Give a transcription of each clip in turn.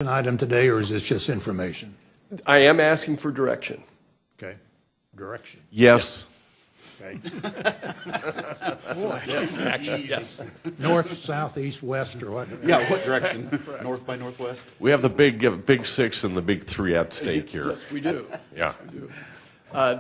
An item today, or is this just information? I am asking for direction. Okay. Direction. Yes. Okay. Yes. North, south, east, west, or what? Yeah, what direction? North by northwest? We have the big six and the big three at stake here. Yes, we do. Yeah.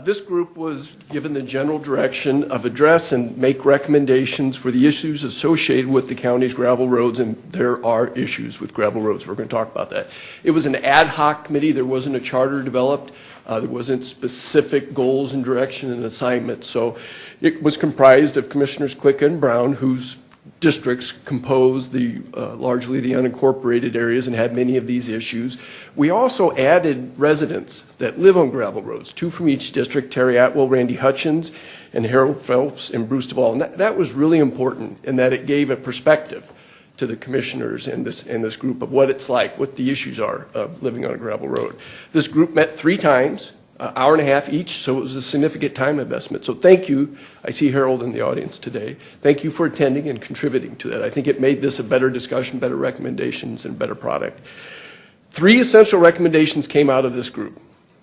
This group was given the general direction of address and make recommendations for the issues associated with the county's gravel roads, and there are issues with gravel roads. We're going to talk about that. It was an ad hoc committee. There wasn't a charter developed. There wasn't specific goals and direction and assignments. So it was comprised of Commissioners Click and Brown, whose districts compose largely the unincorporated areas and had many of these issues. We also added residents that live on gravel roads, 2 from each district, Terry Atwell, Randy Hutchins, and Harold Phelps and Bruce Duvall. And that was really important in that it gave a perspective to the commissioners in this group of what it's like, what the issues are of living on a gravel road. This group met 3 times, an hour and a half each, so it was a significant time investment. So thank you. I see Harold in the audience today. Thank you for attending and contributing to that. I think it made this a better discussion, better recommendations, and better product. 3 essential recommendations came out of this group.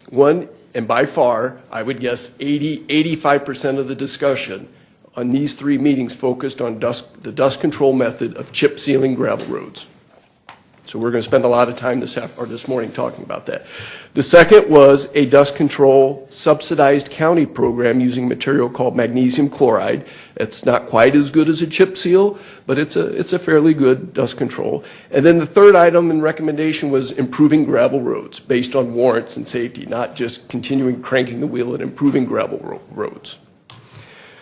One, and by far, I would guess 85% of the discussion on these 3 meetings focused on the dust control method of chip sealing gravel roads. So we're going to spend a lot of time this morning talking about that. The second was a dust control subsidized county program using material called magnesium chloride. It's not quite as good as a chip seal, but it's a fairly good dust control. And then the third item and recommendation was improving gravel roads based on warrants and safety, not just continuing cranking the wheel and improving gravel roads.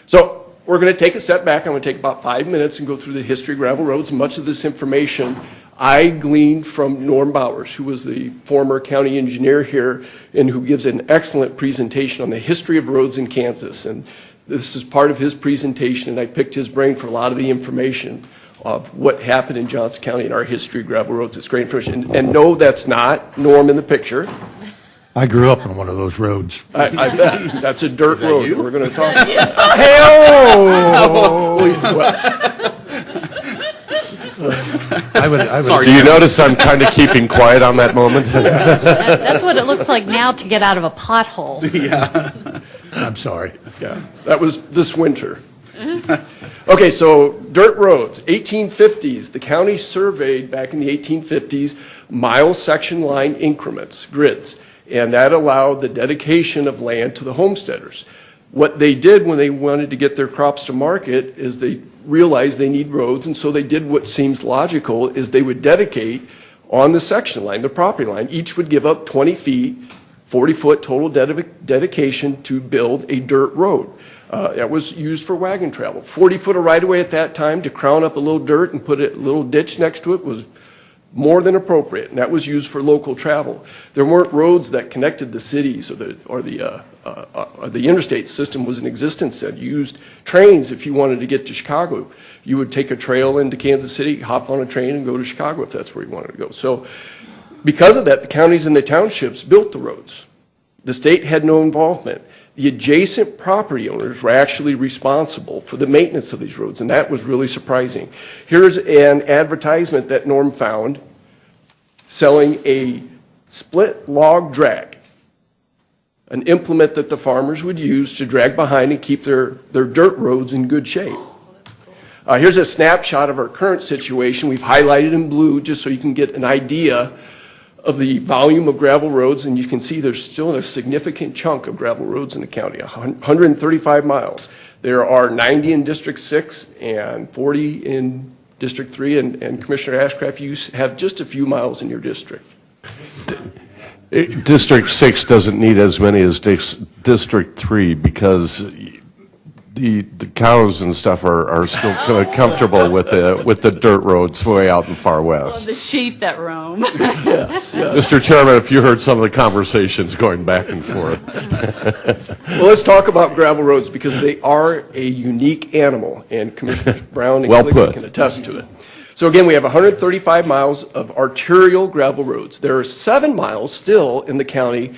So we're going to take a step back. I'm going to take about 5 minutes and go through the history of gravel roads. Much of this information I gleaned from Norm Bowers, who was the former county engineer here and who gives an excellent presentation on the history of roads in Kansas. And this is part of his presentation, and I picked his brain for a lot of the information of what happened in Johnson County in our history of gravel roads. It's great information. And no, that's not Norm in the picture. I grew up on one of those roads. I bet. That's a dirt road you? we're going to talk about. Do you notice I'm kind of keeping quiet on that moment? That's what it looks like now to get out of a pothole. I'm sorry. Yeah, that was this winter. Okay, so dirt roads, 1850s. The county surveyed back in the 1850s mile section line increments, grids, and that allowed the dedication of land to the homesteaders. What they did when they wanted to get their crops to market is they realized they need roads, and so they did what seems logical, is they would dedicate on the section line, the property line. Each would give up 20 feet, 40-foot total dedication to build a dirt road. That was used for wagon travel. 40-foot of right-of-way at that time to crown up a little dirt and put a little ditch next to it was more than appropriate, and that was used for local travel. There weren't roads that connected the cities or the interstate system was in existence that used trains. If you wanted to get to Chicago, you would take a trail into Kansas City, hop on a train, and go to Chicago if that's where you wanted to go. So because of that, the counties and the townships built the roads. The state had no involvement. The adjacent property owners were actually responsible for the maintenance of these roads, and that was really surprising. Here's an advertisement that Norm found selling a split log drag, an implement that the farmers would use to drag behind and keep their dirt roads in good shape. Here's a snapshot of our current situation. We've highlighted in blue just so you can get an idea of the volume of gravel roads, and you can see there's still a significant chunk of gravel roads in the county, 135 miles. There are 90 in District 6 and 40 in District 3, and Commissioner Ashcraft, you have just a few miles in your district. District 6 doesn't need as many as District 3 because the cows and stuff are still comfortable with the dirt roads way out in the far west. The sheep that roam. Yes. Mr. Chairman, if you heard some of the conversations going back and forth. Well, let's talk about gravel roads because they are a unique animal, and Commissioners Brown and Well Glick put. can attest to it. So again, we have 135 miles of arterial gravel roads. There are 7 miles still in the county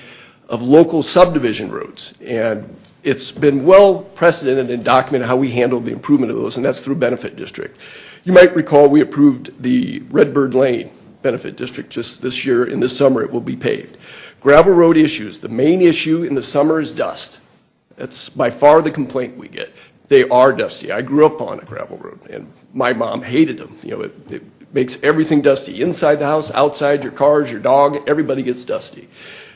of local subdivision roads, and it's been well precedented and documented how we handle the improvement of those, and that's through benefit district. You might recall we approved the Redbird Lane benefit district just this year. In the summer, it will be paved. Gravel road issues. The main issue in the summer is dust. That's by far the complaint we get. They are dusty. I grew up on a gravel road, and my mom hated them. You know, it makes everything dusty. Inside the house, outside, your cars, your dog, everybody gets dusty.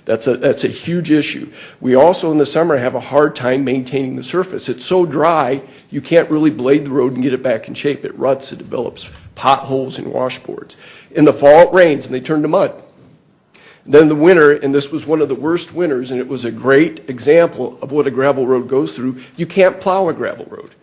That's a huge issue. We also in the summer have a hard time maintaining the surface. It's so dry, you can't really blade the road and get it back in shape. It ruts, it develops potholes and washboards. In the fall, it rains and they turn to mud. Then in the winter, and this was one of the worst winters, and it was a great example of what a gravel road goes through, you can't plow a gravel road.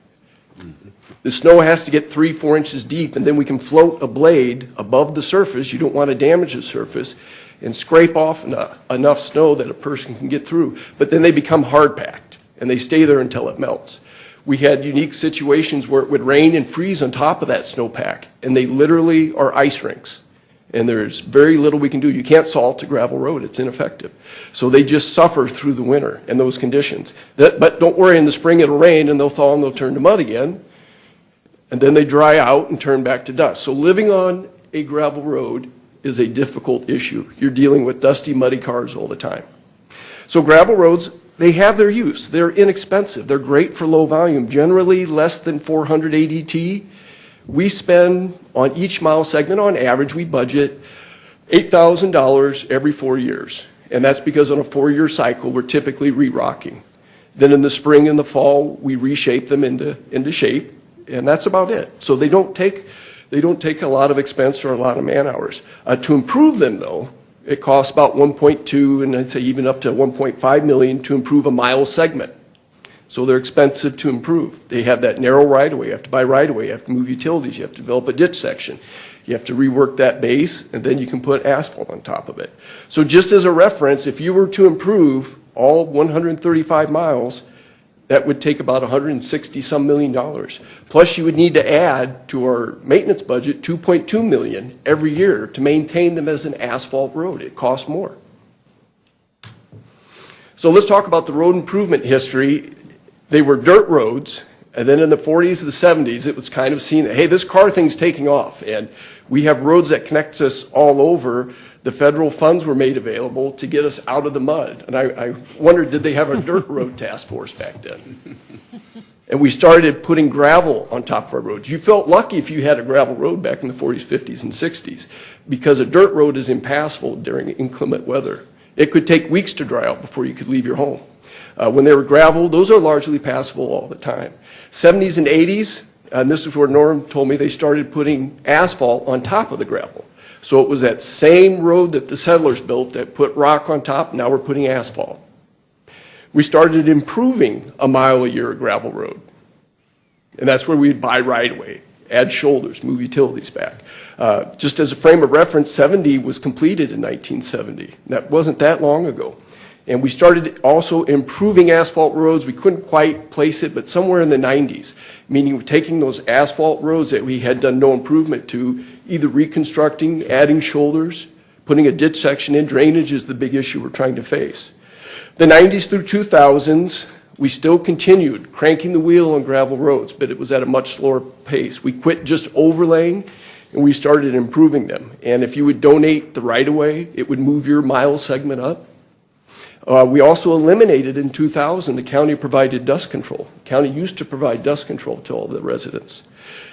The snow has to get 3-4 inches deep, and then we can float a blade above the surface. You don't want to damage the surface, and scrape off enough snow that a person can get through. But then they become hard packed, and they stay there until it melts. We had unique situations where it would rain and freeze on top of that snowpack, and they literally are ice rinks. And there's very little we can do. You can't salt a gravel road. It's ineffective. So they just suffer through the winter in those conditions. But don't worry, in the spring it'll rain, and they'll thaw and they'll turn to mud again. And then they dry out and turn back to dust. So living on a gravel road is a difficult issue. You're dealing with dusty, muddy cars all the time. So gravel roads, they have their use. They're inexpensive. They're great for low volume, generally less than 400 ADT. We spend on each mile segment, on average, we budget $8,000 every 4 years. And that's because on a 4-year cycle, we're typically re-rocking. Then in the spring and the fall, we reshape them into shape, and that's about it. So they don't take a lot of expense or a lot of man hours. To improve them, though, it costs about 1.2 and I'd say even up to 1.5 million to improve a mile segment. So they're expensive to improve. They have that narrow right-of-way. You have to buy right-of-way. You have to move utilities. You have to develop a ditch section. You have to rework that base, and then you can put asphalt on top of it. So just as a reference, if you were to improve all 135 miles, that would take about $160-some million. Plus, you would need to add to our maintenance budget $2.2 million every year to maintain them as an asphalt road. It costs more. So let's talk about the road improvement history. They were dirt roads, and then in the 40s and the 70s, it was kind of seen that, hey, this car thing's taking off, and we have roads that connect us all over. The federal funds were made available to get us out of the mud. And I wondered, did they have a dirt road task force back then? And we started putting gravel on top of our roads. You felt lucky if you had a gravel road back in the 40s, 50s, and 60s, because a dirt road is impassable during inclement weather. It could take weeks to dry out before you could leave your home. When they were gravel, those are largely passable all the time. 70s and 80s, and this is where Norm told me they started putting asphalt on top of the gravel. So it was that same road that the settlers built that put rock on top, now we're putting asphalt. We started improving a mile a year of gravel road. And that's where we'd buy right-of-way, add shoulders, move utilities back. Just as a frame of reference, 70 was completed in 1970. That wasn't that long ago. And we started also improving asphalt roads. We couldn't quite place it, but somewhere in the 90s, meaning we're taking those asphalt roads that we had done no improvement to, either reconstructing, adding shoulders, putting a ditch section in. Drainage is the big issue we're trying to face. The 90s through 2000s, we still continued cranking the wheel on gravel roads, but it was at a much slower pace. We quit just overlaying, and we started improving them. And if you would donate the right-of-way, it would move your mile segment up. We also eliminated in 2000, the county provided dust control. The county used to provide dust control to all the residents.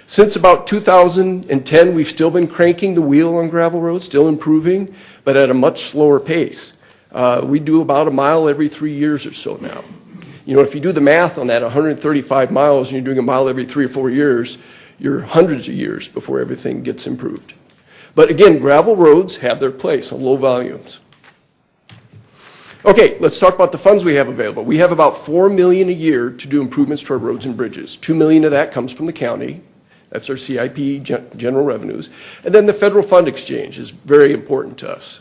Since about 2010, we've still been cranking the wheel on gravel roads, still improving, but at a much slower pace. We do about a mile every 3 years or so now. You know, if you do the math on that, 135 miles, and you're doing a mile every 3 or 4 years, you're hundreds of years before everything gets improved. But again, gravel roads have their place on low volumes. Okay, let's talk about the funds we have available. We have about $4 million a year to do improvements to our roads and bridges. $2 million of that comes from the county. That's our CIP, general revenues. And then the federal fund exchange is very important to us.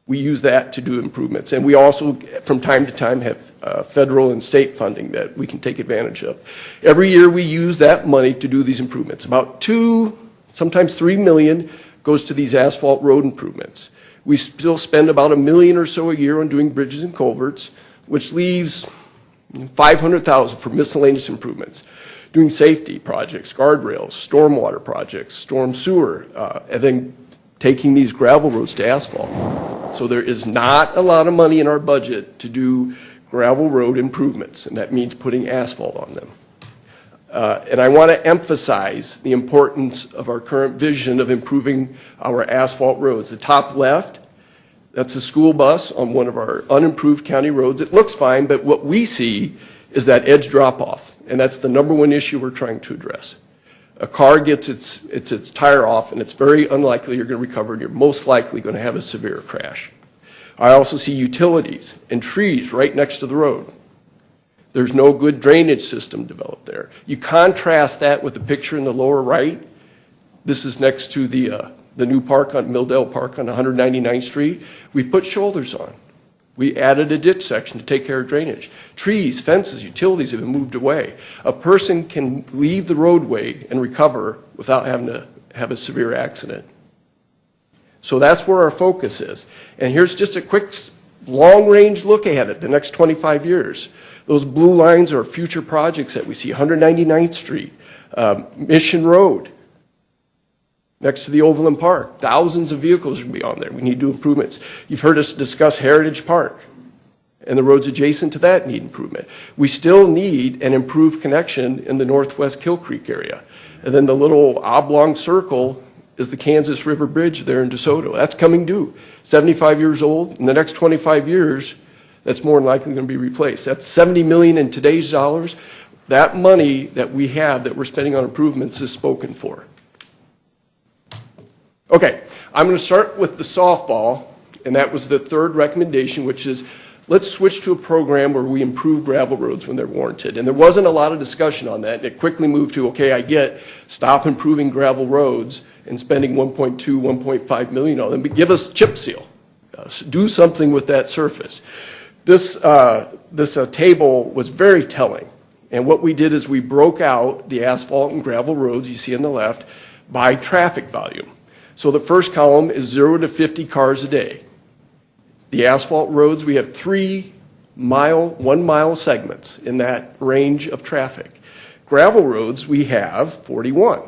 We use that to do improvements. And we also, from time to time, have federal and state funding that we can take advantage of. Every year we use that money to do these improvements. About $2, sometimes $3 million goes to these asphalt road improvements. We still spend about $1 million or so a year on doing bridges and culverts, which leaves $500,000 for miscellaneous improvements. Doing safety projects, guardrails, stormwater projects, storm sewer, and then taking these gravel roads to asphalt. So there is not a lot of money in our budget to do gravel road improvements, and that means putting asphalt on them. And I want to emphasize the importance of our current vision of improving our asphalt roads. The top left, that's a school bus on one of our unimproved county roads. It looks fine, but what we see is that edge drop-off, and that's the number one issue we're trying to address. A car gets its tire off, and it's very unlikely you're going to recover, and you're most likely going to have a severe crash. I also see utilities and trees right next to the road. There's no good drainage system developed there. You contrast that with the picture in the lower right. This is next to the new park on Milldale Park on 199th Street. We put shoulders on. We added a ditch section to take care of drainage. Trees, fences, utilities have been moved away. A person can leave the roadway and recover without having to have a severe accident. So that's where our focus is. And here's just a quick long-range look ahead at the next 25 years. Those blue lines are future projects that we see. 199th Street, Mission Road, next to the Overland Park. Thousands of vehicles are going to be on there. We need to do improvements. You've heard us discuss Heritage Park, and the roads adjacent to that need improvement. We still need an improved connection in the northwest Kill Creek area. And then the little oblong circle is the Kansas River Bridge there in DeSoto. That's coming due. 75 years old. In the next 25 years, that's more than likely going to be replaced. That's $70 million in today's dollars. That money that we have that we're spending on improvements is spoken for. Okay, I'm going to start with the softball, and that was the third recommendation, which is let's switch to a program where we improve gravel roads when they're warranted. And there wasn't a lot of discussion on that. It quickly moved to, okay, I get stop improving gravel roads and spending 1.2, 1.5 million on them, but give us chip seal. Do something with that surface. This table was very telling. And what we did is we broke out the asphalt and gravel roads you see on the left by traffic volume. So the first column is 0 to 50 cars a day. The asphalt roads, we have 3 1 mile segments in that range of traffic. Gravel roads, we have 41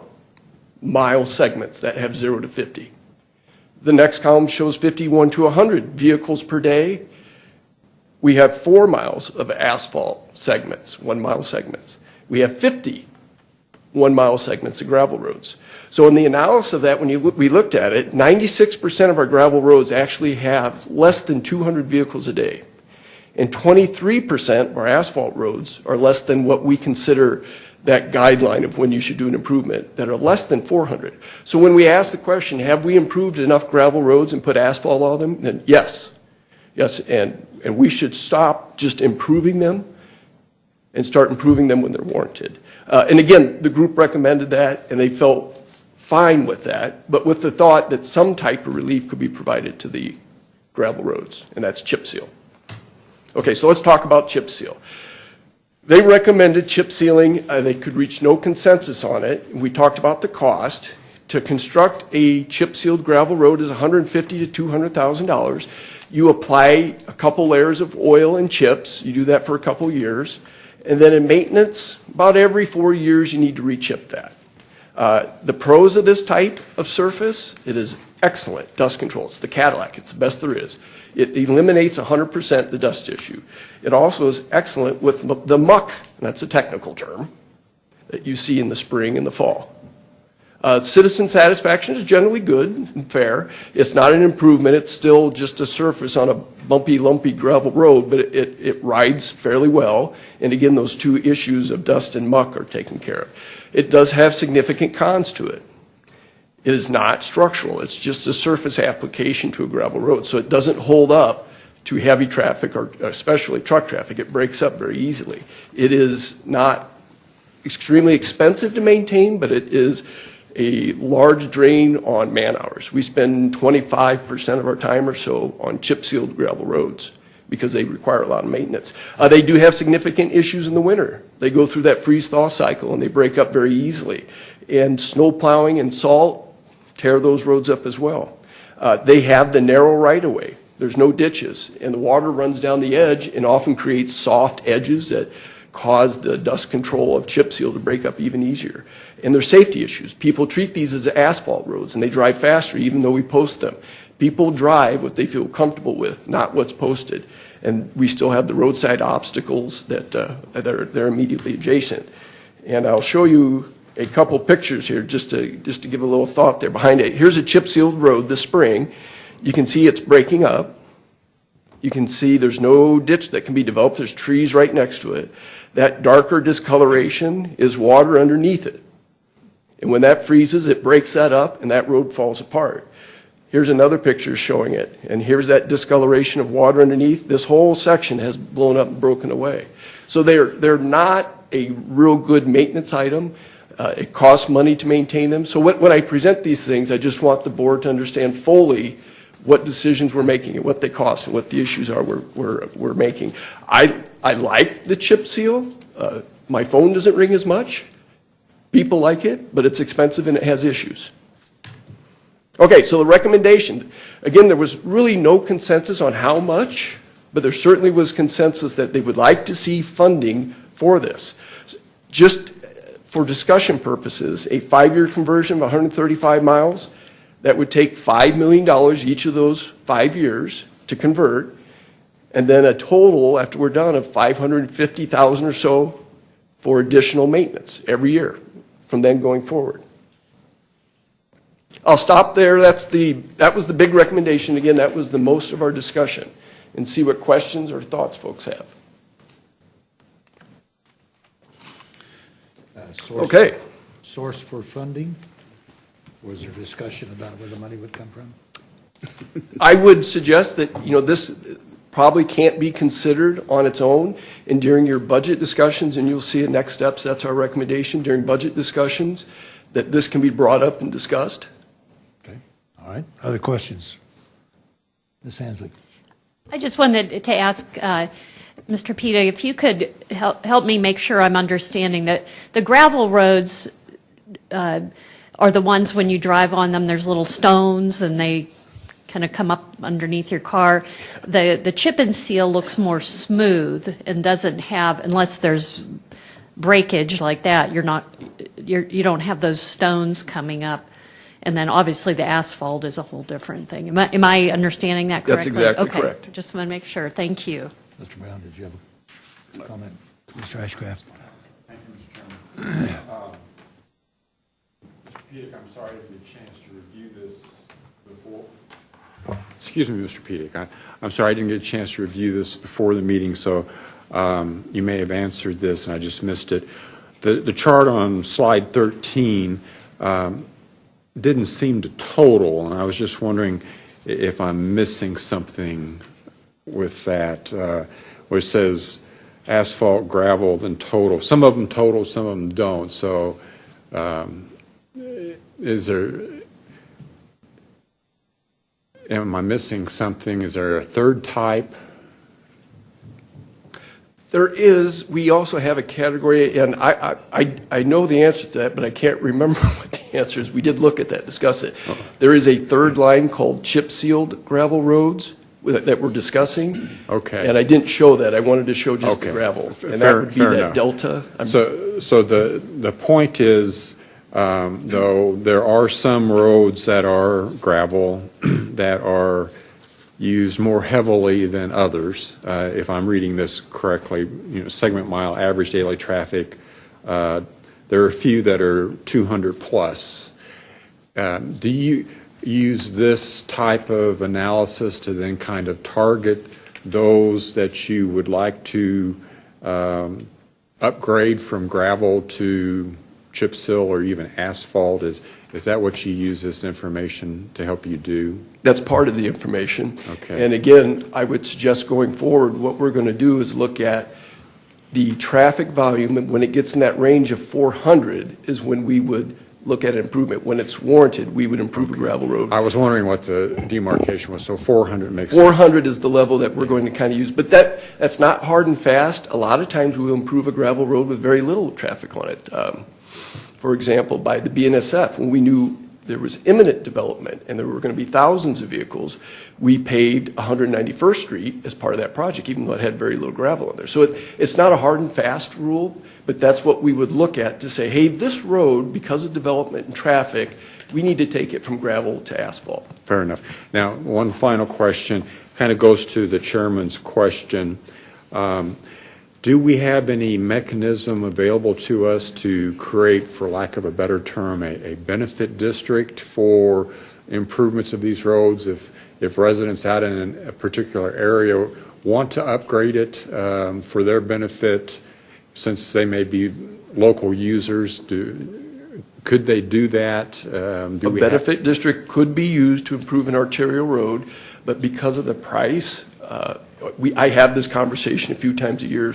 mile segments that have 0 to 50. The next column shows 51 to 100 vehicles per day. We have 4 miles of asphalt segments, 1 mile segments. We have 50 1 mile segments of gravel roads. So in the analysis of that, when we looked at it, 96% of our gravel roads actually have less than 200 vehicles a day. And 23% of our asphalt roads are less than what we consider that guideline of when you should do an improvement, that are less than 400. So when we ask the question, have we improved enough gravel roads and put asphalt on them? Then yes. Yes, and we should stop just improving them and start improving them when they're warranted. And again, the group recommended that, and they felt fine with that, but with the thought that some type of relief could be provided to the gravel roads, and that's chip seal. Okay, so let's talk about chip seal. They recommended chip sealing. They could reach no consensus on it. We talked about the cost. To construct a chip sealed gravel road is $150,000 to $200,000. You apply a couple layers of oil and chips. You do that for a couple years. And then in maintenance, about every 4 years, you need to re-chip that. The pros of this type of surface, it is excellent dust control. It's the Cadillac. It's the best there is. It eliminates 100% the dust issue. It also is excellent with the muck, and that's a technical term, that you see in the spring and the fall. Citizen satisfaction is generally good and fair. It's not an improvement. It's still just a surface on a bumpy, lumpy gravel road, but it rides fairly well. And again, those two issues of dust and muck are taken care of. It does have significant cons to it. It is not structural. It's just a surface application to a gravel road. So it doesn't hold up to heavy traffic or especially truck traffic. It breaks up very easily. It is not extremely expensive to maintain, but it is a large drain on man hours. We spend 25% of our time or so on chip sealed gravel roads because they require a lot of maintenance. They do have significant issues in the winter. They go through that freeze-thaw cycle and they break up very easily. And snow plowing and salt tear those roads up as well. They have the narrow right-of-way. There's no ditches, and the water runs down the edge and often creates soft edges that cause the dust control of chip seal to break up even easier. And there's safety issues. People treat these as asphalt roads, and they drive faster even though we post them. People drive what they feel comfortable with, not what's posted. And we still have the roadside obstacles that they're immediately adjacent. And I'll show you a couple pictures here just to give a little thought there behind it. Here's a chip sealed road this spring. You can see it's breaking up. You can see there's no ditch that can be developed. There's trees right next to it. That darker discoloration is water underneath it. And when that freezes, it breaks that up and that road falls apart. Here's another picture showing it. And here's that discoloration of water underneath. This whole section has blown up and broken away. So they're not a real good maintenance item. It costs money to maintain them. So when I present these things, I just want the board to understand fully what decisions we're making and what they cost and what the issues are we're making. I like the chip seal. My phone doesn't ring as much. People like it, but it's expensive and it has issues. Okay, so the recommendation. Again, there was really no consensus on how much, but there certainly was consensus that they would like to see funding for this. Just for discussion purposes, a 5-year conversion of 135 miles, that would take $5 million each of those 5 years to convert, and then a total, after we're done, of $550,000 or so for additional maintenance every year from then going forward. I'll stop there. That was the big recommendation. Again, that was the most of our discussion, and see what questions or thoughts folks have. Okay. Source for funding? Was there discussion about where the money would come from? I would suggest that, this probably can't be considered on its own, and during your budget discussions, and you'll see in next steps, that's our recommendation during budget discussions, that this can be brought up and discussed. Okay, all right. Other questions? Ms. Hansley? I just wanted to ask Mr. Pita, if you could help me make sure I'm understanding that the gravel roads are the ones when you drive on them, there's little stones and they kind of come up underneath your car. The chip and seal looks more smooth and doesn't have, unless there's breakage like that, you don't have those stones coming up. And then obviously the asphalt is a whole different thing. Am I understanding that correctly? That's exactly okay. correct. Just want to make sure. Thank you. Mr. Brown, did you have a comment? Mr. Ashcraft? Thank you, Mr. Chairman. Mr. Pedic, I'm sorry I didn't get a chance to review this before. Excuse me, Mr. Pedic. I'm sorry I didn't get a chance to review this before the meeting, so you may have answered this and I just missed it. The chart on slide 13 didn't seem to total, and I was just wondering if I'm missing something with that, where it says asphalt, gravel, then total. Some of them total, some of them don't. So am I missing something? Is there a third type? There is. We also have a category, and I know the answer to that, but I can't remember what the answer is. We did look at that, discuss it. There is a third line called chip-sealed gravel roads that we're discussing. Okay. And I didn't show that. I wanted to show just the gravel. And that would be that enough. delta. So the point is, though, there are some roads that are gravel that are used more heavily than others. If I'm reading this correctly, segment mile average daily traffic, there are a few that are 200 plus. Do you use this type of analysis to then kind of target those that you would like to upgrade from gravel to chip seal or even asphalt? Is that what you use this information to help you do? That's part of the information. Okay. And again, I would suggest going forward, what we're going to do is look at the traffic volume, and when it gets in that range of 400 is when we would look at improvement. When it's warranted, we would improve a gravel road. I was wondering what the demarcation was, so 400 makes sense. 400 is the level that we're going to kind of use, but that's not hard and fast. A lot of times we will improve a gravel road with very little traffic on it. For example, by the BNSF, when we knew there was imminent development and there were going to be thousands of vehicles, we paid 191st Street as part of that project, even though it had very little gravel in there. So it's not a hard and fast rule, but that's what we would look at to say, hey, this road, because of development and traffic, we need to take it from gravel to asphalt. Fair enough. Now, one final question, kind of goes to the chairman's question. Do we have any mechanism available to us to create, for lack of a better term, a benefit district for improvements of these roads? If residents out in a particular area want to upgrade it for their benefit, since they may be local users, could they do that? A benefit district could be used to improve an arterial road, but because of the price, I have this conversation a few times a year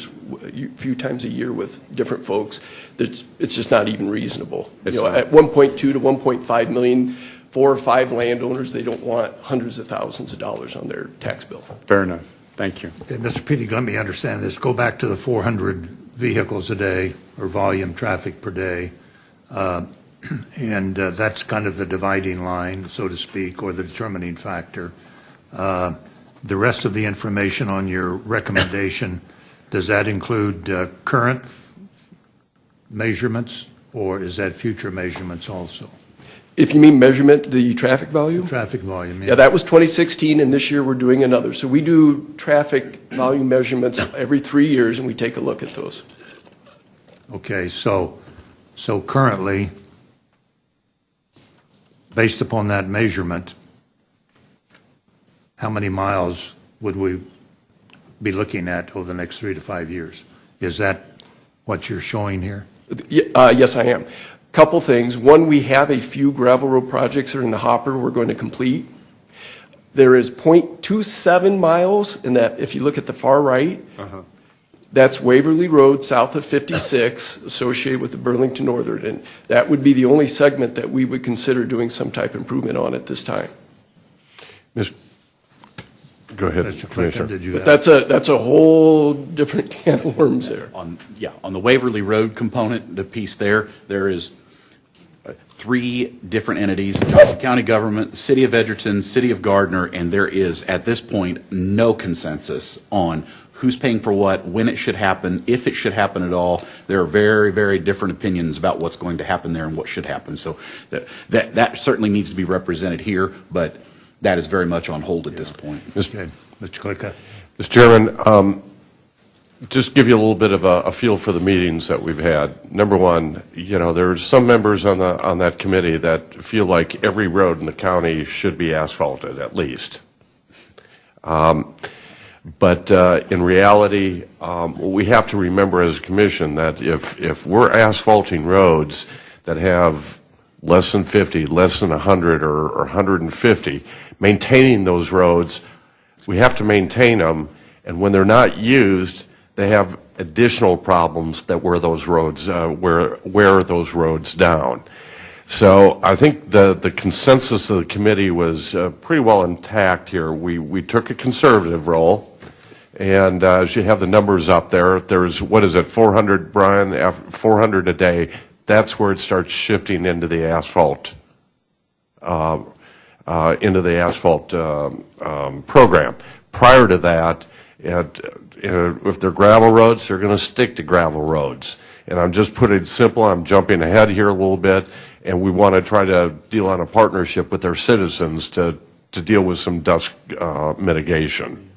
with different folks. It's just not even reasonable. At 1.2 to 1.5 million, 4 or 5 landowners, they don't want hundreds of thousands of dollars on their tax bill. Fair enough. Thank you. Okay, Mr. Petey, let me understand this. Go back to the 400 vehicles a day or volume traffic per day. And that's kind of the dividing line, so to speak, or the determining factor. The rest of the information on your recommendation, does that include current measurements, or is that future measurements also? If you mean measurement, the traffic volume? Traffic volume, Yeah, that was 2016, and this year we're doing another. So we do traffic volume measurements every 3 years, and we take a look at those. Okay, so currently, based upon that measurement, how many miles would we be looking at over the next 3 to 5 years? Is that what you're showing here? Yes, I am. Couple things. One, we have a few gravel road projects that are in the hopper we're going to complete. There is 0.27 miles in that, if you look at the far right, that's Waverly Road south of 56 associated with the Burlington Northern, and that would be the only segment that we would consider doing some type of improvement on at this time. Go ahead, Mr. Clinton, Commissioner. did you But have? that's a whole different can of worms there. On the Waverly Road component, the piece there is 3 different entities, Johnson County government, the City of Edgerton, City of Gardner, and there is, at this point, no consensus on who's paying for what, when it should happen, if it should happen at all. There are very, very different opinions about what's going to happen there and what should happen. So that certainly needs to be represented here, but that is very much on hold at this point. Okay, Mr. Klicka. Mr. Chairman, just give you a little bit of a feel for the meetings that we've had. Number one, there's some members on that committee that feel like every road in the county should be asphalted, at least. But in reality, we have to remember as a commission that if we're asphalting roads that have less than 50, less than 100, or 150, maintaining those roads, we have to maintain them, and when they're not used, they have additional problems that wear those roads down. So I think the consensus of the committee was pretty well intact here. We took a conservative role, and as you have the numbers up there, there's, 400, Brian, 400 a day. That's where it starts shifting into the asphalt, program. Prior to that, if they're gravel roads, they're going to stick to gravel roads. And I'm just putting it simple. I'm jumping ahead here a little bit, and we want to try to deal on a partnership with our citizens to deal with some dust mitigation.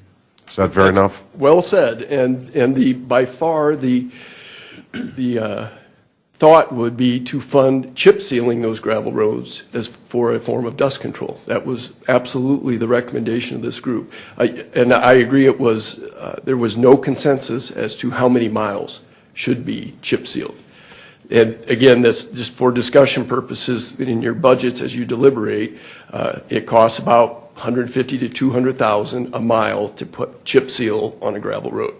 Is that fair enough? Well said. And by far the thought would be to fund chip sealing those gravel roads as for a form of dust control. That was absolutely the recommendation of this group. And I agree, it was there was no consensus as to how many miles should be chip sealed. And again, this just for discussion purposes in your budgets as you deliberate, it costs about $150,000 to $200,000 a mile to put chip seal on a gravel road.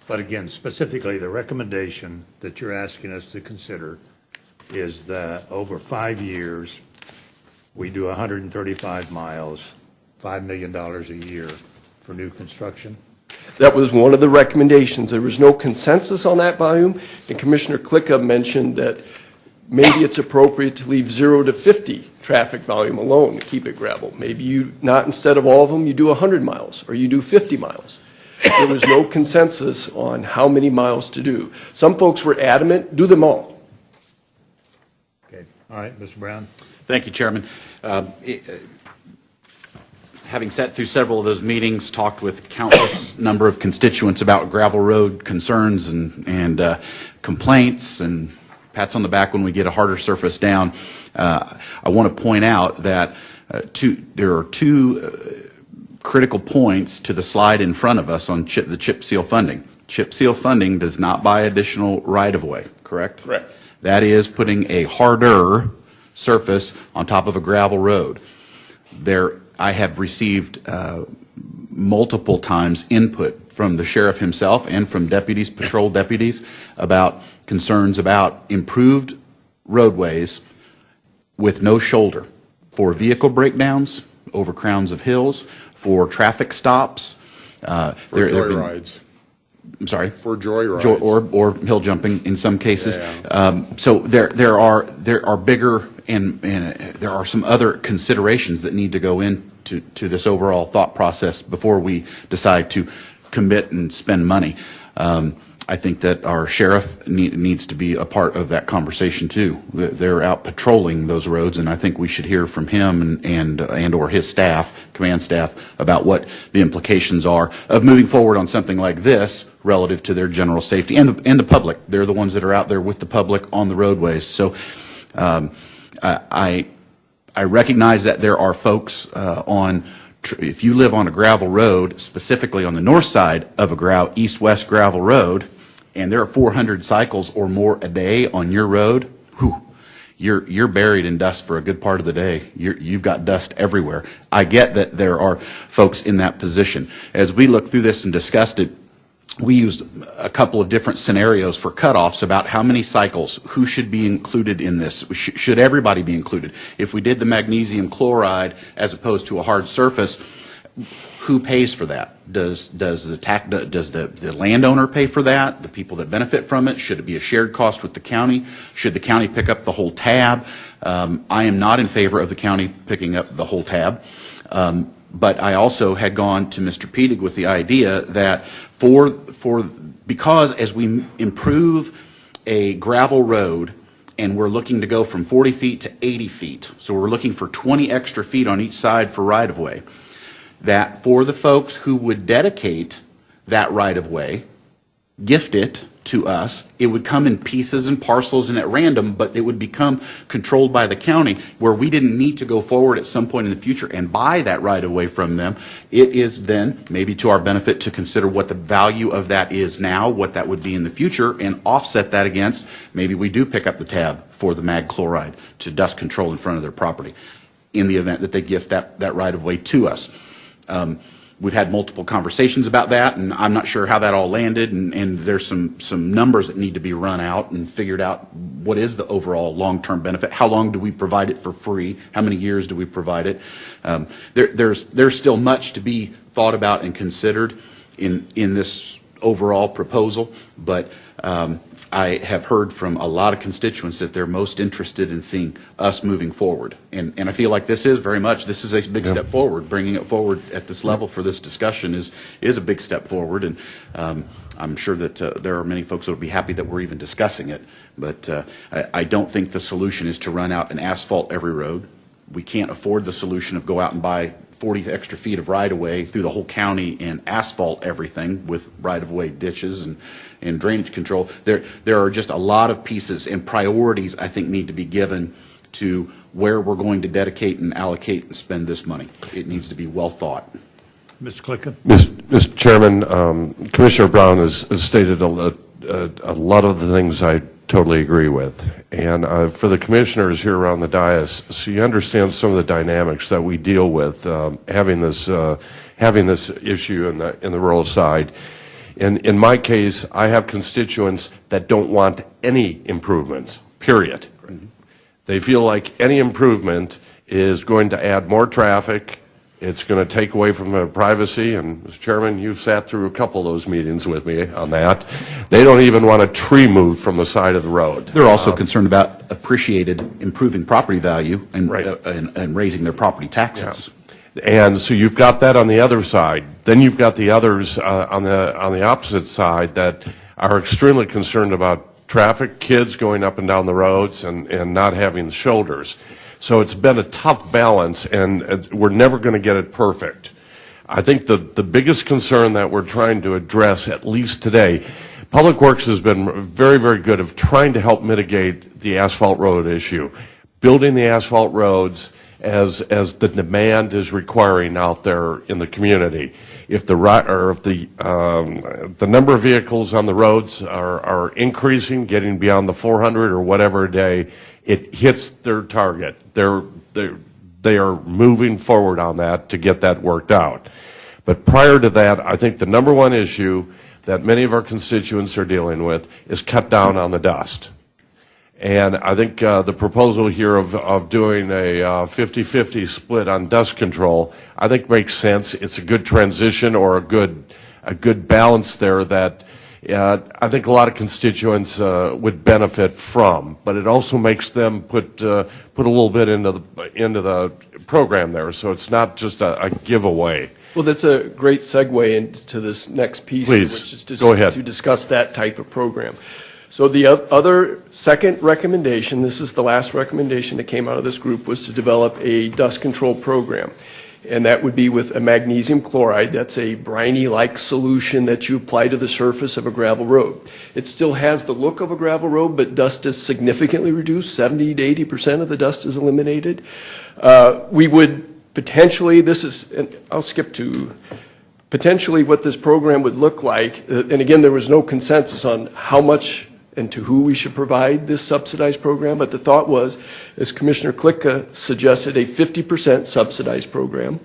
But again, specifically, the recommendation that you're asking us to consider is that over 5 years, we do 135 miles, $5 million a year for new construction. That was one of the recommendations. There was no consensus on that volume, and Commissioner Klicka mentioned that maybe it's appropriate to leave 0 to 50 traffic volume alone to keep it gravel. Maybe you, not instead of all of them, you do 100 miles, or you do 50 miles. There was no consensus on how many miles to do. Some folks were adamant, do them all. Okay, all right, Mr. Brown? Thank you, Chairman. Having sat through several of those meetings, talked with countless number of constituents about gravel road concerns and complaints and pats on the back when we get a harder surface down, I want to point out that there are two critical points to the slide in front of us on the chip seal funding. Chip seal funding does not buy additional right-of-way, correct? Correct. That is putting a harder surface on top of a gravel road. I have received multiple times input from the sheriff himself and from deputies, patrol deputies, about concerns about improved roadways with no shoulder for vehicle breakdowns over crowns of hills, for traffic stops. For joyrides. I'm sorry? For joyrides. Or hill jumping in some cases. Yeah. So there are bigger and there are some other considerations that need to go into this overall thought process before we decide to commit and spend money. I think that our sheriff needs to be a part of that conversation too. They're out patrolling those roads, and I think we should hear from him and or his staff, command staff, about what the implications are of moving forward on something like this relative to their general safety and the public. They're the ones that are out there with the public on the roadways. So I recognize that there are folks if you live on a gravel road, specifically on the north side of a east-west gravel road, and there are 400 cycles or more a day on your road, you're buried in dust for a good part of the day. You've got dust everywhere. I get that there are folks in that position. As we looked through this and discussed it, we used a couple of different scenarios for cutoffs about how many cycles, who should be included in this. Should everybody be included? If we did the magnesium chloride as opposed to a hard surface, who pays for that? Does the landowner pay for that? The people that benefit from it? Should it be a shared cost with the county? Should the county pick up the whole tab? I am not in favor of the county picking up the whole tab. But I also had gone to Mr. Pedig with the idea that because as we improve a gravel road and we're looking to go from 40 feet to 80 feet, so we're looking for 20 extra feet on each side for right-of-way, that for the folks who would dedicate that right-of-way, gift it to us, it would come in pieces and parcels and at random, but it would become controlled by the county where we didn't need to go forward at some point in the future and buy that right away from them. It is then maybe to our benefit to consider what the value of that is now, what that would be in the future, and offset that against maybe we do pick up the tab for the mag chloride to dust control in front of their property in the event that they gift that right of way to us. We've had multiple conversations about that, and I'm not sure how that all landed, and there's some numbers that need to be run out and figured out what is the overall long-term benefit. How long do we provide it for free? How many years do we provide it? There's still much to be thought about and considered in this overall proposal, but I have heard from a lot of constituents that they're most interested in seeing us moving forward. And I feel like this is a big step forward. Bringing it forward at this level for this discussion is a big step forward. And I'm sure that there are many folks that will be happy that we're even discussing it. But I don't think the solution is to run out and asphalt every road. We can't afford the solution of go out and buy 40 extra feet of right-of-way through the whole county and asphalt everything with right-of-way ditches and drainage control. There are just a lot of pieces and priorities I think need to be given to where we're going to dedicate and allocate and spend this money. It needs to be well thought. Mr. Klicka? Mr. Chairman, Commissioner Brown has stated a lot of the things I totally agree with. And for the commissioners here around the dais, so you understand some of the dynamics that we deal with having this issue in the rural side. In my case, I have constituents that don't want any improvements, period. They feel like any improvement is going to add more traffic, It's going to take away from their privacy, and Mr. Chairman, you've sat through a couple of those meetings with me on that. They don't even want a tree moved from the side of the road. They're also concerned about improving property value and, Right. and raising their property taxes. And so you've got that on the other side. Then you've got the others on the opposite side that are extremely concerned about traffic, kids going up and down the roads, and not having the shoulders. So it's been a tough balance, and we're never going to get it perfect. I think the biggest concern that we're trying to address, at least today, Public Works has been very, very good of trying to help mitigate the asphalt road issue, building the asphalt roads as the demand is requiring out there in the community. If the number of vehicles on the roads are increasing, getting beyond the 400 or whatever a day, it hits their target. They are moving forward on that to get that worked out. But prior to that, I think the number one issue that many of our constituents are dealing with is cut down on the dust. And I think the proposal here of doing a 50-50 split on dust control, I think makes sense. It's a good transition or a good balance there that I think a lot of constituents would benefit from. But it also makes them put a little bit into the program there, so it's not just a giveaway. Well, that's a great segue into this next piece, Please, which is go ahead. to discuss that type of program. So the other second recommendation, this is the last recommendation that came out of this group, was to develop a dust control program. And that would be with a magnesium chloride. That's a briny-like solution that you apply to the surface of a gravel road. It still has the look of a gravel road, but dust is significantly reduced. 70 to 80% of the dust is eliminated. We would potentially, and I'll skip to potentially what this program would look like. And again, there was no consensus on how much and to who we should provide this subsidized program, but the thought was, as Commissioner Klicka suggested, a 50% subsidized program.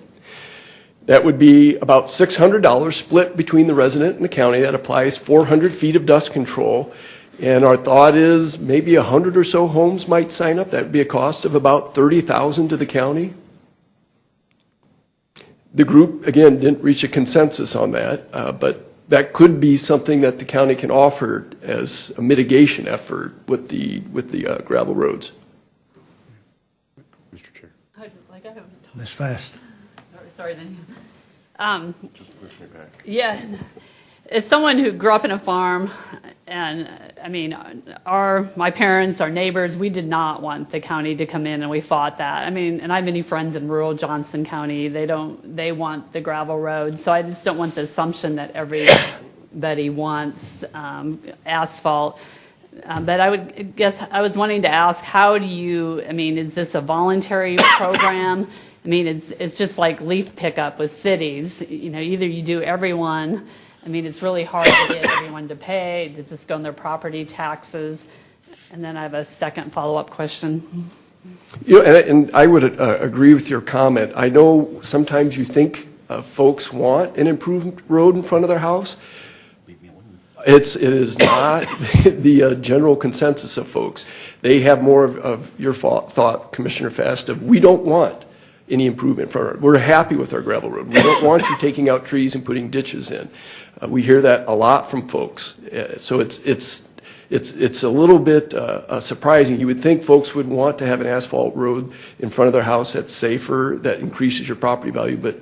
That would be about $600 split between the resident and the county. That applies 400 feet of dust control. And our thought is maybe 100 or so homes might sign up. That would be a cost of about $30,000 to the county. The group, again, didn't reach a consensus on that, but that could be something that the county can offer as a mitigation effort with the gravel roads. Mr. Chair. Ms. Fast. Sorry, then. Yeah, as someone who grew up in a farm, and I mean, my parents, our neighbors, we did not want the county to come in, and we fought that. I mean, and I have many friends in rural Johnson County. They want the gravel road, so I just don't want the assumption that everybody wants asphalt. But I was wanting to ask, how do you? I mean, is this a voluntary program? I mean, it's just like leaf pickup with cities. You know, either you do everyone. I mean, it's really hard to get everyone to pay. Does this go on their property taxes? And then I have a second follow-up question. You know, and I would agree with your comment. I know sometimes you think folks want an improved road in front of their house. It is not the general consensus of folks. They have more of your thought, Commissioner Fast, of we don't want any improvement from it. We're happy with our gravel road. We don't want you taking out trees and putting ditches in. We hear that a lot from folks. So it's a little bit surprising. You would think folks would want to have an asphalt road in front of their house that's safer, that increases your property value, but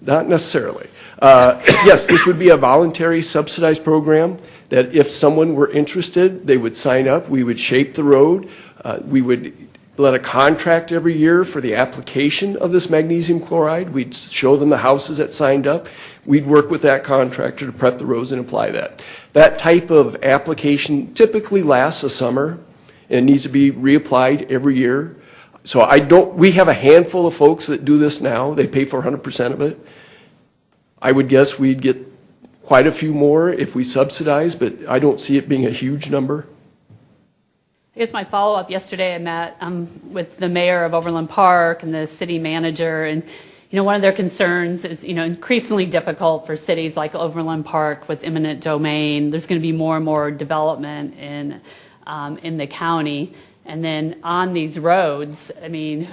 not necessarily. Yes, this would be a voluntary subsidized program that if someone were interested, they would sign up. We would shape the road. We would let a contract every year for the application of this magnesium chloride. We'd show them the houses that signed up. We'd work with that contractor to prep the roads and apply that. That type of application typically lasts a summer, and it needs to be reapplied every year. So we have a handful of folks that do this now. They pay for 100% of it. I would guess we'd get quite a few more if we subsidize, but I don't see it being a huge number. I guess my follow-up, yesterday I met with the mayor of Overland Park and the city manager, and one of their concerns is increasingly difficult for cities like Overland Park with eminent domain. There's going to be more and more development in the county, And then on these roads, I mean,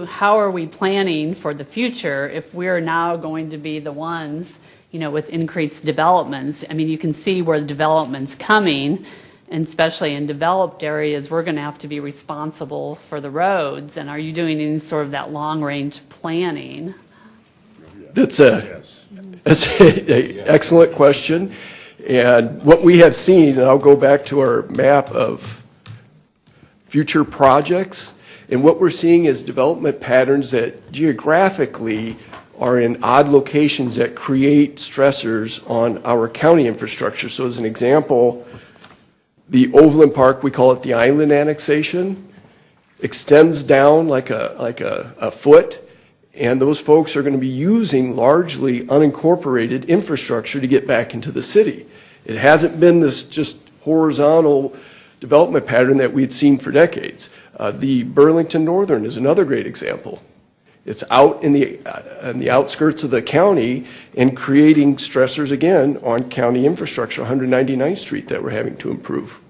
how are we planning for the future if we're now going to be the ones, you know, with increased developments? I mean, you can see where the development's coming, and especially in developed areas, we're going to have to be responsible for the roads. And are you doing any sort of that long-range planning? That's an excellent question. And what we have seen, and I'll go back to our map of future projects, and what we're seeing is development patterns that geographically are in odd locations that create stressors on our county infrastructure. So as an example, the Overland Park, we call it the island annexation, extends down like a foot, and those folks are going to be using largely unincorporated infrastructure to get back into the city. It hasn't been this just horizontal development pattern that we'd seen for decades. The Burlington Northern is another great example. It's out in the outskirts of the county and creating stressors again on county infrastructure, 199th Street, that we're having to improve.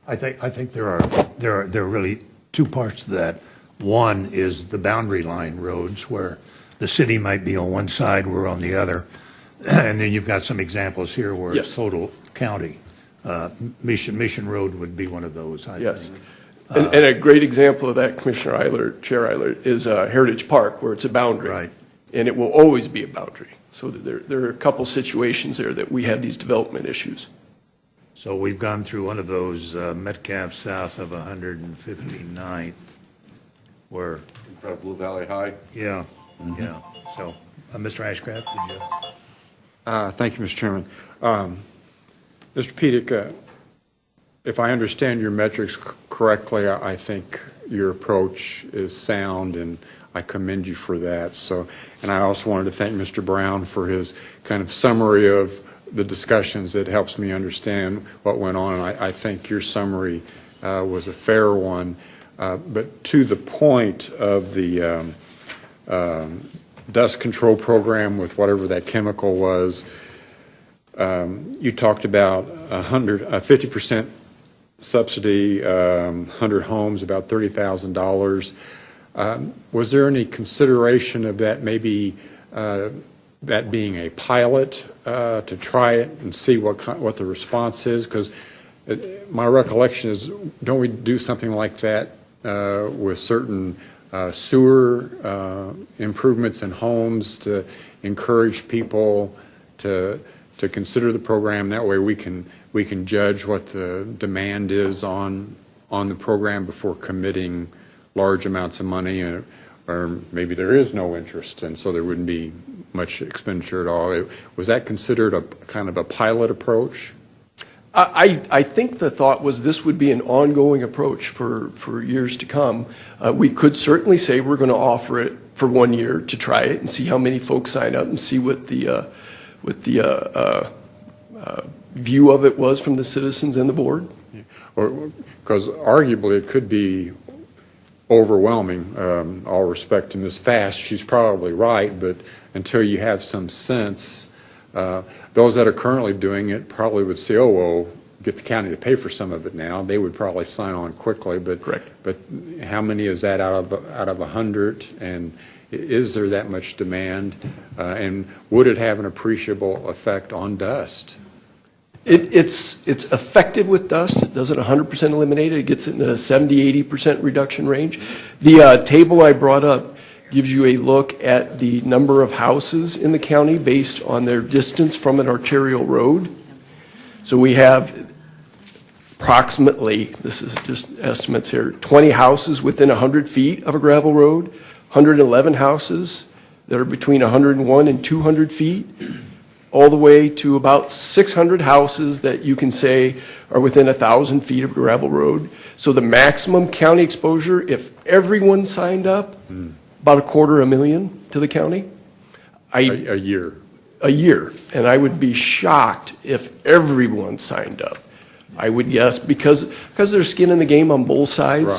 I think there are really two parts to that. One is the boundary line roads where the city might be on one side, we're on the other. And then you've got some examples here where it's Yes. total county. Mission Road would be one of those, I Yes. think. And a great example of that, Commissioner Eilert, Chair Eilert, is Heritage Park, where it's a boundary. Right. And it will always be a boundary. So there are a couple situations there that we have these development issues. So we've gone through one of those Metcalf south of 159th where, In front of Blue Valley High. yeah, yeah. So, Mr. Ashcraft, did you? Thank you, Mr. Chairman. Mr. Pedic, if I understand your metrics correctly, I think your approach is sound, and I commend you for that. So, and I also wanted to thank Mr. Brown for his kind of summary of the discussions. It helps me understand what went on, and I think your summary was a fair one. But to the point of the dust control program with whatever that chemical was, you talked about 50% subsidy, 100 homes, about $30,000. Was there any consideration of that, maybe that being a pilot to try it and see what the response is? Because my recollection is, don't we do something like that with certain sewer improvements in homes to encourage people to consider the program? That way we can judge what the demand is on the program before committing large amounts of money, or maybe there is no interest, and so there wouldn't be much expenditure at all. Was that considered a kind of a pilot approach? I think the thought was this would be an ongoing approach for years to come. We could certainly say we're going to offer it for 1 year to try it and see how many folks sign up and see what the view of it was from the citizens and the board. Because arguably it could be overwhelming. All respect to Ms. Fast, she's probably right, but until you have some sense, those that are currently doing it probably would say, oh, well, get the county to pay for some of it now. They would probably sign on quickly, but Correct. But how many is that out of 100? And is there that much demand? And would it have an appreciable effect on dust? It's effective with dust. It doesn't 100% eliminate it. It gets it in a 70-80% reduction range. The table I brought up gives you a look at the number of houses in the county based on their distance from an arterial road. So we have approximately, this is just estimates here, 20 houses within 100 feet of a gravel road, 111 houses that are between 101 and 200 feet, all the way to about 600 houses that you can say are within 1,000 feet of a gravel road. So the maximum county exposure, if everyone signed up, about $250,000 to the county. A year. A year. And I would be shocked if everyone signed up. I would guess because there's skin in the game on both sides. Right.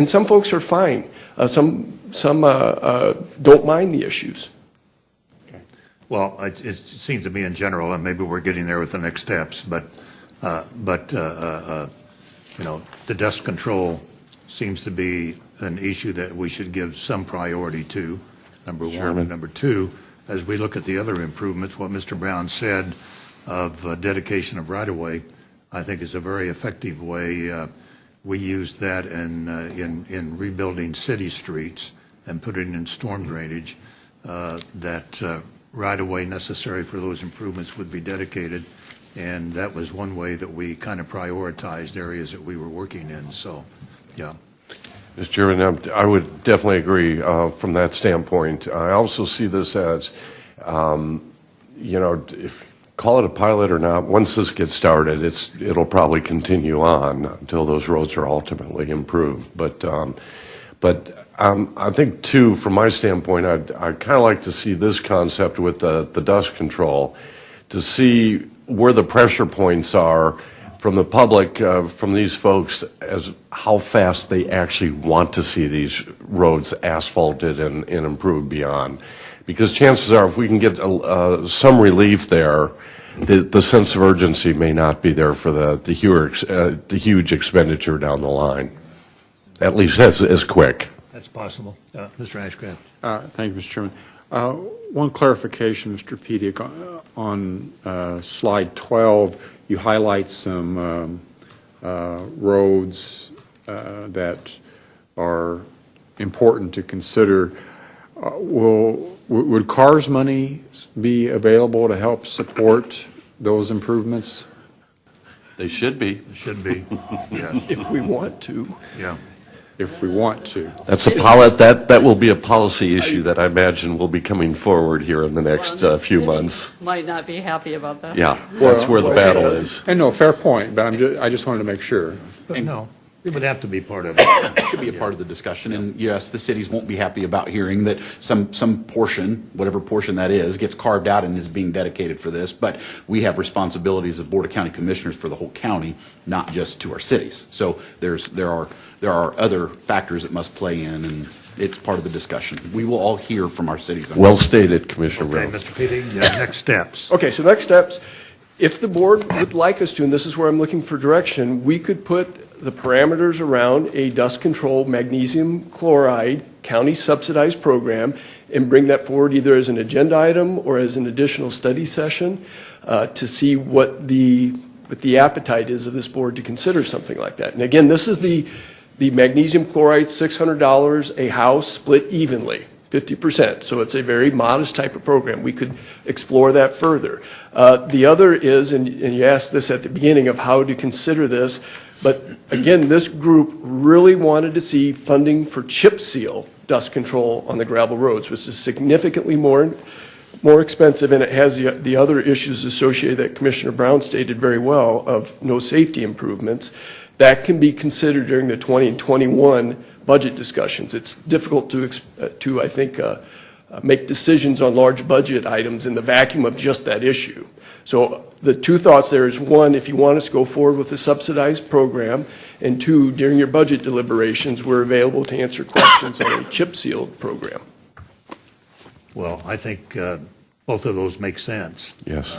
Some folks are fine. Some don't mind the issues. Well, it seems to me in general, and maybe we're getting there with the next steps, but the dust control seems to be an issue that we should give some priority to, number one. Chairman. Number two, as we look at the other improvements, what Mr. Brown said of dedication of right-of-way, I think is a very effective way. We used that in rebuilding city streets and putting in storm drainage, that right-of-way necessary for those improvements would be dedicated. And that was one way that we kind of prioritized areas that we were working in. So, yeah. Mr. Chairman, I would definitely agree from that standpoint. I also see this as, if call it a pilot or not, once this gets started, it'll probably continue on until those roads are ultimately improved. But I think, too, from my standpoint, I'd kind of like to see this concept with the dust control, to see where the pressure points are from the public, from these folks, as how fast they actually want to see these roads asphalted and improved beyond. Because chances are, if we can get some relief there, the sense of urgency may not be there for the huge expenditure down the line, at least as quick. That's possible. Mr. Ashcraft. Thank you, Mr. Chairman. One clarification, Mr. Pedic, on slide 12, you highlight some roads that are important to consider. Would CARS money be available to help support those improvements? They should be. It should be. Yeah. If we want to. Yeah. If we want to. That's that will be a policy issue that I imagine will be coming forward here in the next few months. Might not be happy about that. Yeah, that's where the battle is. And no, fair point, but I just wanted to make sure. But no, it would have to be part of it. It should be a part of the discussion, and yes, the cities won't be happy about hearing that some portion, whatever portion that is, gets carved out and is being dedicated for this, but we have responsibilities as Board of County Commissioners for the whole county, not just to our cities. So there are other factors that must play in, and it's part of the discussion. We will all hear from our cities. Well stated, Commissioner Okay, Brown. Mr. Petey, next steps. Okay, so next steps, if the board would like us to, and this is where I'm looking for direction, we could put the parameters around a dust control magnesium chloride county subsidized program and bring that forward either as an agenda item or as an additional study session to see what the appetite is of this board to consider something like that. And again, this is the magnesium chloride, $600 a house split evenly, 50%. So it's a very modest type of program. We could explore that further. The other is, and you asked this at the beginning of how to consider this, but again, this group really wanted to see funding for chip seal dust control on the gravel roads, which is significantly more expensive, and it has the other issues associated that Commissioner Brown stated very well of no safety improvements. That can be considered during the 20 and 21 budget discussions. It's difficult to I think, make decisions on large budget items in the vacuum of just that issue. So the two thoughts there is, one, if you want us to go forward with a subsidized program, and two, during your budget deliberations, we're available to answer questions on a chip sealed program. Well, I think both of those make sense. Yes.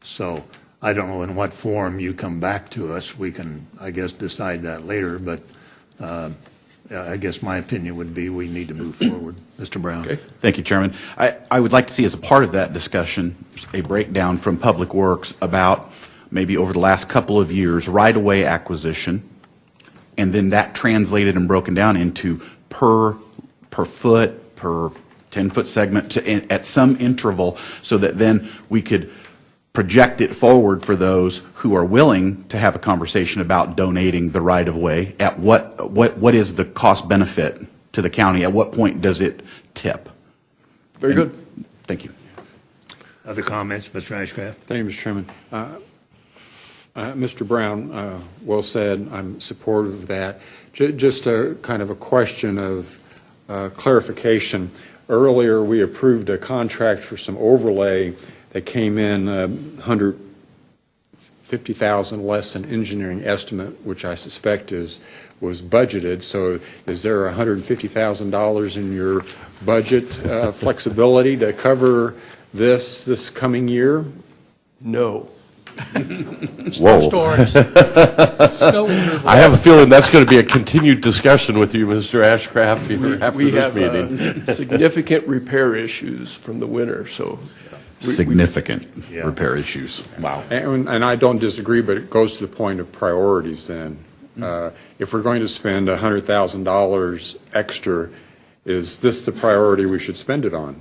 So I don't know in what form you come back to us. We can, I guess, decide that later, but I guess my opinion would be we need to move forward. Mr. Brown. Okay. Thank you, Chairman. I would like to see as a part of that discussion a breakdown from Public Works about maybe over the last couple of years right-of-way acquisition, and then that translated and broken down into per foot, per 10-foot segment at some interval, so that then we could project it forward for those who are willing to have a conversation about donating the right-of-way. At what is the cost benefit to the county? At what point does it tip? Very good. Thank you. Other comments, Mr. Ashcraft? Thank you, Mr. Chairman. Mr. Brown, well said. I'm supportive of that. Just a kind of a question of clarification. Earlier, we approved a contract for some overlay that came in $150,000 less than engineering estimate, which I suspect was budgeted. So is there $150,000 in your budget flexibility to cover this coming year? No. Whoa. Storms. Snow will move I have a feeling that's going to be a continued discussion with you, Mr. Ashcraft, here after We this have meeting. significant repair issues from the winter, so. Significant Yeah. repair issues. Wow. And I don't disagree, but it goes to the point of priorities then. If we're going to spend $100,000 extra, is this the priority we should spend it on?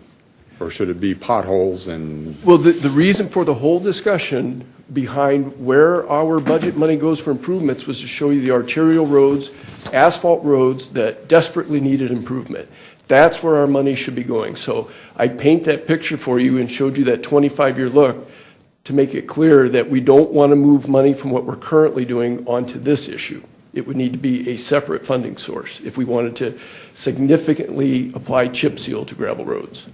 Or should it be potholes and, Well, the reason for the whole discussion behind where our budget money goes for improvements was to show you the arterial roads, asphalt roads that desperately needed improvement. That's where our money should be going. So I paint that picture for you and showed you that 25-year look to make it clear that we don't want to move money from what we're currently doing onto this issue. It would need to be a separate funding source if we wanted to significantly apply chip seal to gravel roads.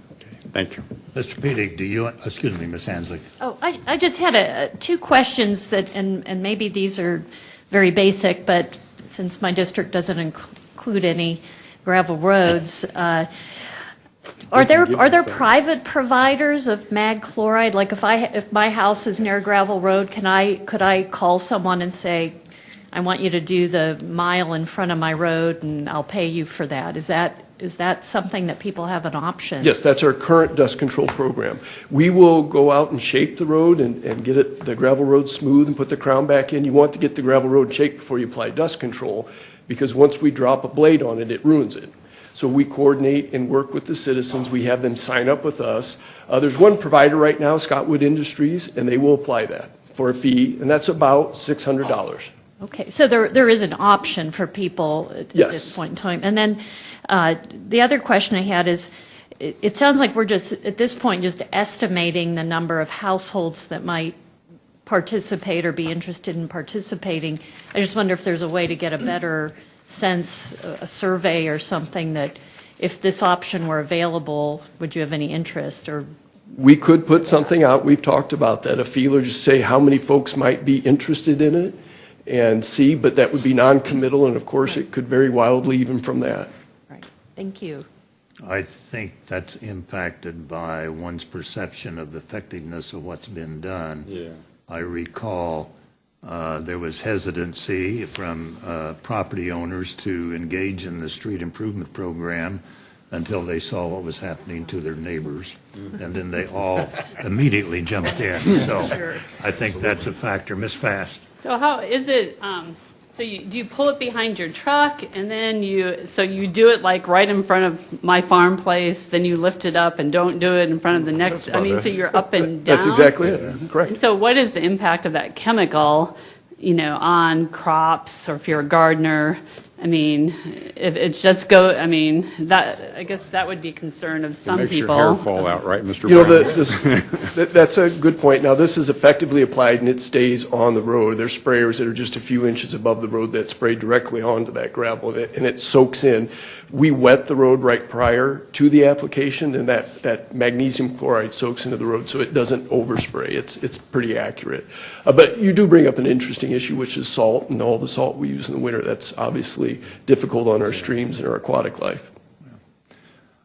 thank you. Mr. Pedig, do you, excuse me, Ms. Hanslick. Oh, I just had two questions that, and maybe these are very basic, but since my district doesn't include any gravel roads, are there private providers of mag chloride? Like if my house is near a gravel road, could I call someone and say, I want you to do the mile in front of my road and I'll pay you for that? Is that something that people have an option? Yes, that's our current dust control program. We will go out and shape the road and get the gravel road smooth and put the crown back in. You want to get the gravel road shaped before you apply dust control, because once we drop a blade on it, it ruins it. So we coordinate and work with the citizens. We have them sign up with us. There's one provider right now, Scottwood Industries, and they will apply that for a fee, and that's about $600. Okay, so there is an option for people at Yes. this point in time. And then the other question I had is, it sounds like we're just, at this point, just estimating the number of households that might participate or be interested in participating. I just wonder if there's a way to get a better sense, a survey or something, that if this option were available, would you have any interest? Or We could put something out, we've talked about that, a feeler, just say how many folks might be interested in it and see, but that would be non-committal, and of course, it could vary wildly even from that. Right, thank you. I think that's impacted by one's perception of the effectiveness of what's been done. Yeah. I recall there was hesitancy from property owners to engage in the street improvement program until they saw what was happening to their neighbors, and then they all immediately jumped in. So I think that's a factor. Ms. Fast. So how is it, do you pull it behind your truck and then so you do it like right in front of my farm place, then you lift it up and don't do it in front of the next, so you're up and down? That's exactly it, correct. And so what is the impact of that chemical, on crops, or if you're a gardener? I mean, if it just I guess that would be a concern of some Makes people. your hair fall out, right, Mr. You know, Brown? that's a good point. Now, this is effectively applied and it stays on the road. There's sprayers that are just a few inches above the road that spray directly onto that gravel, and it soaks in. We wet the road right prior to the application, and that magnesium chloride soaks into the road so it doesn't overspray. It's pretty accurate. But you do bring up an interesting issue, which is salt, and all the salt we use in the winter. That's obviously difficult on our streams and our aquatic life.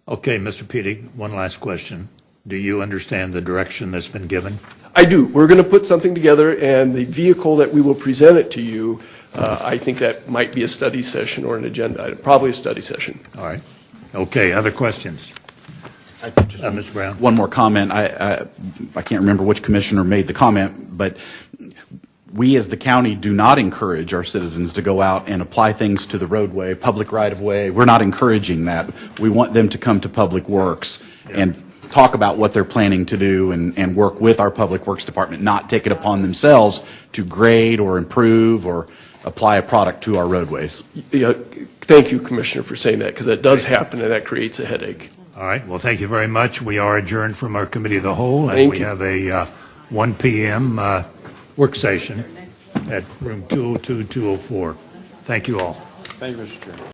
Okay, Mr. Pedig, one last question. Do you understand the direction that's been given? I do. We're going to put something together, and the vehicle that we will present it to you, I think that might be a study session or an agenda item, probably a study session. All right. Okay, other questions? Mr. Brown? One more comment. I can't remember which commissioner made the comment, but we as the county do not encourage our citizens to go out and apply things to the roadway, public right-of-way. We're not encouraging that. We want them to come to Public Works and talk about what they're planning to do and work with our Public Works Department, not take it upon themselves to grade or improve or apply a product to our roadways. Yeah, thank you, Commissioner, for saying that, because that does happen, and that creates a headache. All right, well, thank you very much. We are adjourned from our Committee of the Whole, and Thank we you. have a 1 p.m. Work session at room 202-204. Thank you all. Thank you, Mr. Chairman.